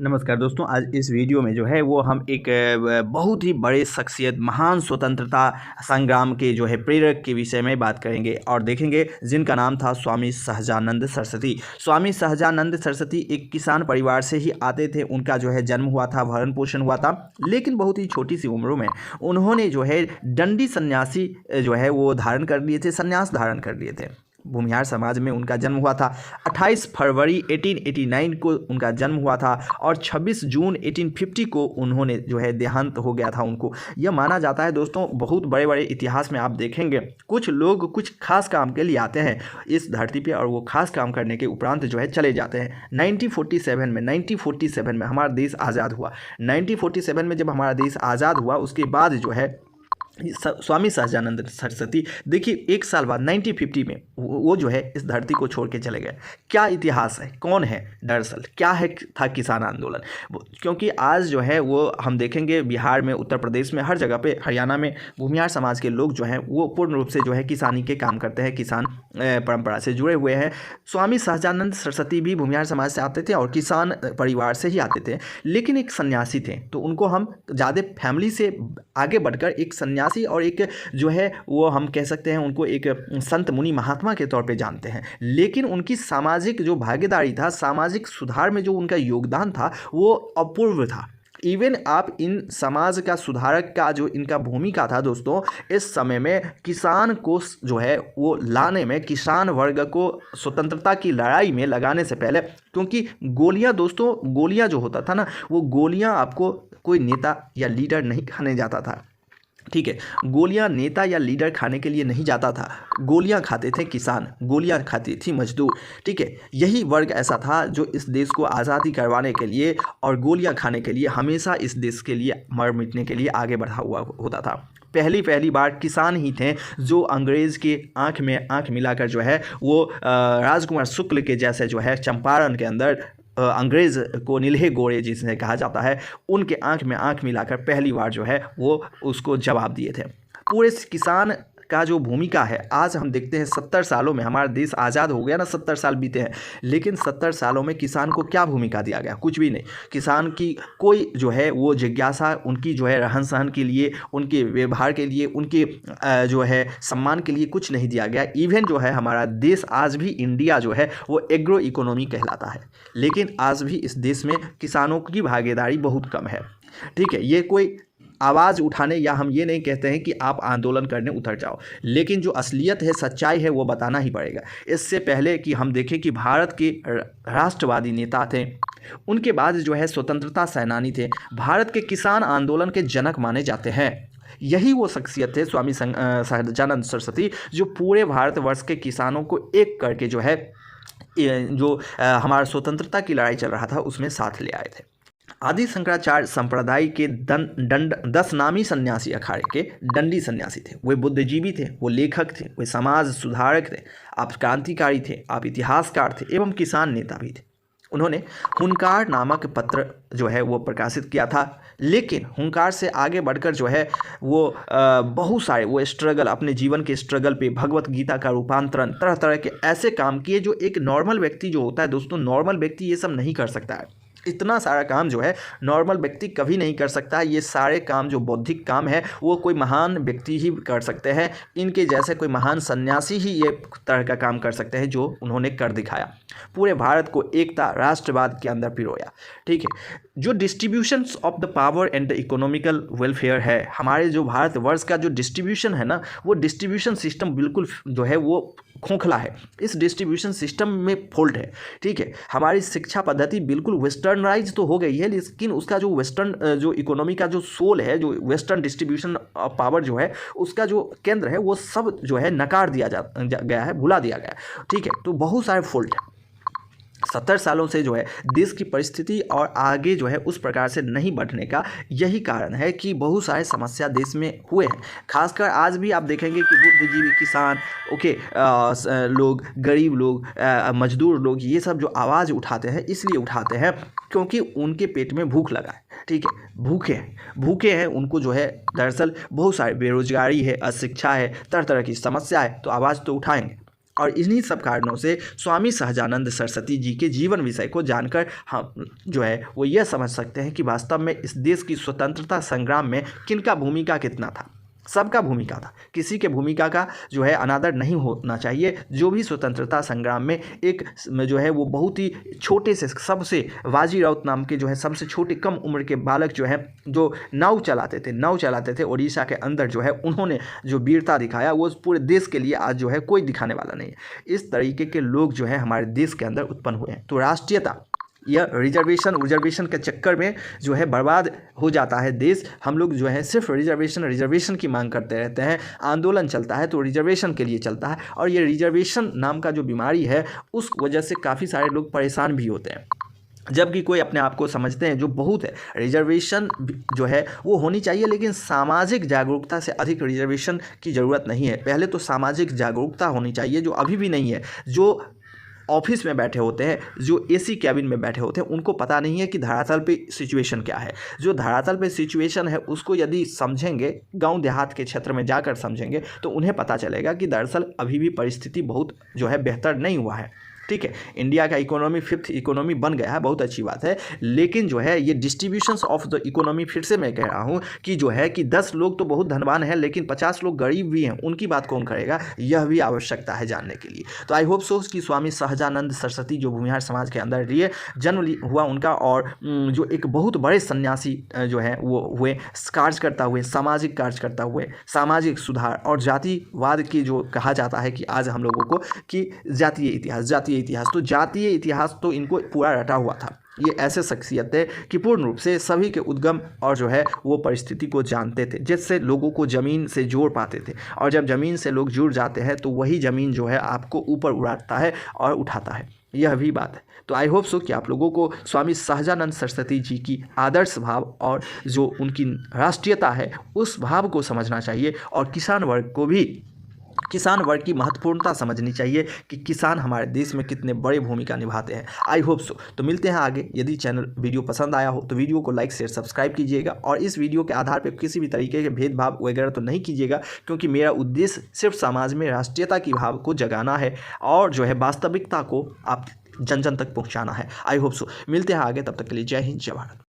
नमस्कार दोस्तों, आज इस वीडियो में जो है वो हम एक बहुत ही बड़े शख्सियत, महान स्वतंत्रता संग्राम के जो है प्रेरक के विषय में बात करेंगे और देखेंगे, जिनका नाम था स्वामी सहजानंद सरस्वती। स्वामी सहजानंद सरस्वती एक किसान परिवार से ही आते थे। उनका जो है जन्म हुआ था, भरण पोषण हुआ था, लेकिन बहुत ही छोटी सी उम्रों में उन्होंने जो है दंडी सन्यासी जो है वो धारण कर लिए थे, सन्यास धारण कर लिए थे। भूमिहार समाज में उनका जन्म हुआ था। 28 फरवरी 1889 को उनका जन्म हुआ था और 26 जून 1850 को उन्होंने जो है देहांत हो गया था उनको। यह माना जाता है दोस्तों, बहुत बड़े बड़े इतिहास में आप देखेंगे कुछ लोग कुछ खास काम के लिए आते हैं इस धरती पे और वो खास काम करने के उपरांत जो है चले जाते हैं। 1947 में हमारा देश आज़ाद हुआ। 1947 में जब हमारा देश आज़ाद हुआ उसके बाद जो है स्वामी सहजानंद सरस्वती, देखिए, एक साल बाद 1950 में वो जो है इस धरती को छोड़ के चले गए। क्या इतिहास है, कौन है, दरअसल क्या है था किसान आंदोलन। क्योंकि आज जो है वो हम देखेंगे बिहार में, उत्तर प्रदेश में, हर जगह पे, हरियाणा में भूमिहार समाज के लोग जो हैं वो पूर्ण रूप से जो है किसानी के काम करते हैं, किसान परंपरा से जुड़े हुए हैं। स्वामी सहजानंद सरस्वती भी भूमिहार समाज से आते थे और किसान परिवार से ही आते थे, लेकिन एक सन्यासी थे, तो उनको हम ज़्यादा फैमिली से आगे बढ़कर एक सन्यासी और एक जो है वो हम कह सकते हैं उनको एक संत मुनि महात्मा के तौर पे जानते हैं। लेकिन उनकी सामाजिक जो भागीदारी था, सामाजिक सुधार में जो उनका योगदान था वो अपूर्व था। इवन आप इन समाज का सुधारक का जो इनका भूमिका था दोस्तों, इस समय में किसान को जो है वो लाने में, किसान वर्ग को स्वतंत्रता की लड़ाई में लगाने से पहले, क्योंकि गोलियां दोस्तों, गोलियां जो होता था ना, वो गोलियां आपको कोई नेता या लीडर नहीं खाने जाता था, ठीक है। गोलियां नेता या लीडर खाने के लिए नहीं जाता था, गोलियां खाते थे किसान, गोलियां खाती थी मजदूर, ठीक है। यही वर्ग ऐसा था जो इस देश को आज़ादी करवाने के लिए और गोलियां खाने के लिए हमेशा इस देश के लिए मर मिटने के लिए आगे बढ़ा हुआ होता था। पहली बार किसान ही थे जो अंग्रेज़ के आंख में आंख मिलाकर जो है वो राजकुमार शुक्ल के जैसे जो है चंपारण के अंदर अंग्रेज़ को नील्हे गोरे जिसे कहा जाता है, उनके आंख में आंख मिलाकर पहली बार जो है वो उसको जवाब दिए थे। पूरे किसान का जो भूमिका है, आज हम देखते हैं 70 सालों में हमारा देश आज़ाद हो गया ना, 70 साल बीते हैं, लेकिन 70 सालों में किसान को क्या भूमिका दिया गया? कुछ भी नहीं। किसान की कोई जो है वो जिज्ञासा, उनकी जो है रहन सहन के लिए, उनके व्यवहार के लिए, उनके जो है सम्मान के लिए कुछ नहीं दिया गया। इवन जो है हमारा देश आज भी, इंडिया जो है वो एग्रो इकोनॉमी कहलाता है, लेकिन आज भी इस देश में किसानों की भागीदारी बहुत कम है, ठीक है। ये कोई आवाज़ उठाने या हम ये नहीं कहते हैं कि आप आंदोलन करने उतर जाओ, लेकिन जो असलियत है, सच्चाई है, वो बताना ही पड़ेगा। इससे पहले कि हम देखें कि भारत के राष्ट्रवादी नेता थे, उनके बाद जो है स्वतंत्रता सेनानी थे, भारत के किसान आंदोलन के जनक माने जाते हैं। यही वो शख्सियत थे स्वामी सहजानंद सरस्वती, जो पूरे भारतवर्ष के किसानों को एक करके जो है जो हमारा स्वतंत्रता की लड़ाई चल रहा था उसमें साथ ले आए थे। आदि शंकराचार्य संप्रदाय के 10 नामी सन्यासी अखाड़े के दंडी सन्यासी थे। वे बुद्धिजीवी थे, वो लेखक थे, वे समाज सुधारक थे, आप क्रांतिकारी थे, आप इतिहासकार थे एवं किसान नेता भी थे। उन्होंने हुंकार नामक पत्र जो है वो प्रकाशित किया था, लेकिन हुंकार से आगे बढ़कर जो है वो बहुत सारे वो स्ट्रगल, अपने जीवन के स्ट्रगल पे भगवत गीता का रूपांतरण, तरह तरह के ऐसे काम किए जो एक नॉर्मल व्यक्ति जो होता है दोस्तों, नॉर्मल व्यक्ति ये सब नहीं कर सकता है। इतना सारा काम जो है नॉर्मल व्यक्ति कभी नहीं कर सकता। ये सारे काम जो बौद्धिक काम है वो कोई महान व्यक्ति ही कर सकते हैं। इनके जैसे कोई महान सन्यासी ही ये तरह का काम कर सकते हैं जो उन्होंने कर दिखाया। पूरे भारत को एकता, राष्ट्रवाद के अंदर पिरोया, ठीक है। जो distribution of the power and the economical welfare है, हमारे जो भारतवर्ष का जो डिस्ट्रीब्यूशन है ना, वो डिस्ट्रीब्यूशन सिस्टम बिल्कुल जो है वो खोखला है। इस डिस्ट्रीब्यूशन सिस्टम में फॉल्ट है, ठीक है। हमारी शिक्षा पद्धति बिल्कुल वेस्टर्नाइज तो हो गई है, लेकिन उसका जो वेस्टर्न जो इकोनॉमी का जो सोल है, जो वेस्टर्न डिस्ट्रीब्यूशन ऑफ पावर जो है, उसका जो केंद्र है वो सब जो है नकार दिया गया है, भुला दिया गया है, ठीक है। तो बहुत सारे फॉल्ट है। 70 सालों से जो है देश की परिस्थिति और आगे जो है उस प्रकार से नहीं बढ़ने का यही कारण है कि बहुत सारे समस्या देश में हुए हैं। खासकर आज भी आप देखेंगे कि बुद्धिजीवी, किसान, लोग, गरीब लोग, मजदूर लोग, ये सब जो आवाज़ उठाते हैं इसलिए उठाते हैं क्योंकि उनके पेट में भूख लगा है, ठीक है। भूखे हैं, उनको जो है दरअसल बहुत सारी बेरोजगारी है, अशिक्षा है, तरह तरह की समस्या है, तो आवाज़ तो उठाएंगे। और इन्हीं सब कारणों से स्वामी सहजानंद सरस्वती जी के जीवन विषय को जानकर हम जो है वो यह समझ सकते हैं कि वास्तव में इस देश की स्वतंत्रता संग्राम में किनका भूमिका कितना था। सबका भूमिका था, किसी के भूमिका का जो है अनादर नहीं होना चाहिए। जो भी स्वतंत्रता संग्राम में एक जो है वो बहुत ही छोटे से, सबसे बाजी राउत नाम के जो है सबसे छोटे कम उम्र के बालक जो है, जो नाव चलाते थे उड़ीसा के अंदर, जो है उन्होंने जो वीरता दिखाया वो पूरे देश के लिए आज जो है कोई दिखाने वाला नहीं है। इस तरीके के लोग जो है हमारे देश के अंदर उत्पन्न हुए हैं। तो राष्ट्रीयता, यह रिजर्वेशन के चक्कर में जो है बर्बाद हो जाता है देश। हम लोग जो है सिर्फ रिजर्वेशन की मांग करते रहते हैं। आंदोलन चलता है तो रिजर्वेशन के लिए चलता है, और ये रिजर्वेशन नाम का जो बीमारी है उस वजह से काफ़ी सारे लोग परेशान भी होते हैं, जबकि कोई अपने आप को समझते हैं जो बहुत है। रिजर्वेशन जो है वो होनी चाहिए, लेकिन सामाजिक जागरूकता से अधिक रिजर्वेशन की ज़रूरत नहीं है। पहले तो सामाजिक जागरूकता होनी चाहिए, जो अभी भी नहीं है। जो ऑफिस में बैठे होते हैं, जो एसी कैबिन में बैठे होते हैं, उनको पता नहीं है कि धरातल पे सिचुएशन क्या है। जो धरातल पे सिचुएशन है उसको यदि समझेंगे, गांव देहात के क्षेत्र में जाकर समझेंगे, तो उन्हें पता चलेगा कि दरअसल अभी भी परिस्थिति बहुत जो है बेहतर नहीं हुआ है। ठीक है, इंडिया का इकोनॉमी 5th इकोनॉमी बन गया है, बहुत अच्छी बात है, लेकिन जो है ये डिस्ट्रीब्यूशंस ऑफ द इकोनॉमी, फिर से मैं कह रहा हूँ कि जो है कि 10 लोग तो बहुत धनवान हैं, लेकिन 50 लोग गरीब भी हैं, उनकी बात कौन करेगा, यह भी आवश्यकता है जानने के लिए। तो आई होप सो कि स्वामी सहजानंद सरस्वती जो भूमिहार समाज के अंदर रही, जन्म हुआ उनका, और जो एक बहुत बड़े सन्यासी जो है वो हुए, कार्य करता हुए, सामाजिक कार्य करता हुए, सामाजिक सुधार और जातिवाद की जो कहा जाता है कि आज हम लोगों को कि जातीय इतिहास तो इनको पूरा रटा हुआ था। ये ऐसे शख्सियत थे कि पूर्ण रूप से सभी के उद्गम और जो है वो परिस्थिति को जानते थे, जिससे लोगों को ज़मीन से जोड़ पाते थे। और जब ज़मीन से लोग जुड़ जाते हैं तो वही ज़मीन जो है आपको ऊपर उड़ाता है और उठाता है, यह भी बात है। तो आई होप सो कि आप लोगों को स्वामी सहजानंद सरस्वती जी की आदर्श भाव और जो उनकी राष्ट्रीयता है उस भाव को समझना चाहिए, और किसान वर्ग की महत्वपूर्णता समझनी चाहिए कि किसान हमारे देश में कितने बड़े भूमिका निभाते हैं। I hope so. तो मिलते हैं आगे। यदि वीडियो पसंद आया हो तो वीडियो को लाइक शेयर सब्सक्राइब कीजिएगा, और इस वीडियो के आधार पर किसी भी तरीके के भेदभाव वगैरह तो नहीं कीजिएगा, क्योंकि मेरा उद्देश्य सिर्फ समाज में राष्ट्रीयता की भाव को जगाना है और जो है वास्तविकता को आप जन जन तक पहुँचाना है। I hope so. मिलते हैं आगे, तब तक के लिए जय हिंद, जय भारत।